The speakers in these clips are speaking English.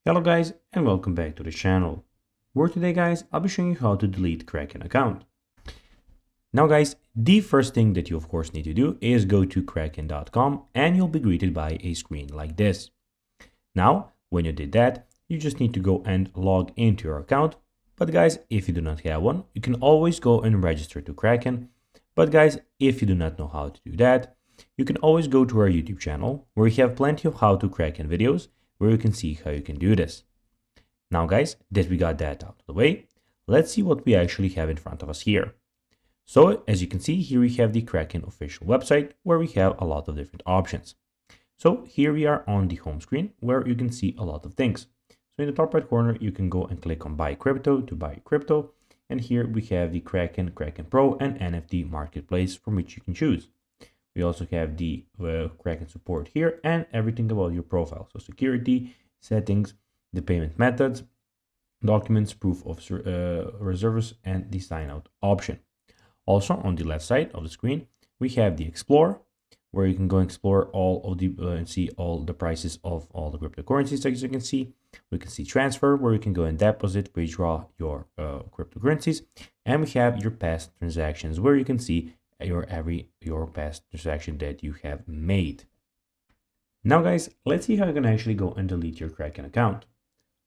Hello guys and welcome back to the channel, where today guys I'll be showing you how to delete Kraken account. Now guys, the first thing that you of course need to do is go to kraken.com and you'll be greeted by a screen like this. Now when you did that, you just need to go and log into your account. But guys, if you do not have one, you can always go and register to Kraken. But guys, if you do not know how to do that, you can always go to our YouTube channel where we have plenty of how to Kraken videos where you can see how you can do this. Now guys, that we got that out of the way, let's see what we actually have in front of us here. So as you can see here, we have the Kraken official website where we have a lot of different options. So here we are on the home screen where you can see a lot of things. So in the top right corner, you can go and click on buy crypto to buy crypto. And here we have the Kraken, Kraken Pro and NFT marketplace from which you can choose. We also have the Kraken support here and everything about your profile. So security, settings, the payment methods, documents, proof of reserves, and the sign out option. Also on the left side of the screen, we have the Explore, where you can go and explore all of the and see all the prices of all the cryptocurrencies. As you can see, we can see transfer, where you can go and deposit, withdraw your cryptocurrencies, and we have your past transactions, where you can see your past transaction that you have made. Now guys, let's see how you can actually go and delete your Kraken account.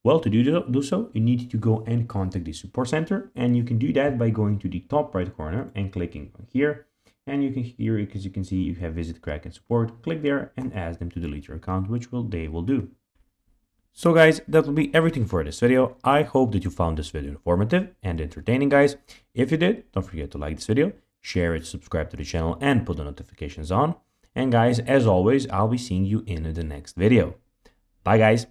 Well, to do so, you need to go and contact the support center, and you can do that by going to the top right corner and clicking on here. And you can here, as you can see, you have visit Kraken support. Click there and ask them to delete your account, which they will do. So guys, that will be everything for this video. I hope that you found this video informative and entertaining, guys. If you did, don't forget to like this video, share it, subscribe to the channel, and put the notifications on. And guys, as always, I'll be seeing you in the next video. Bye guys.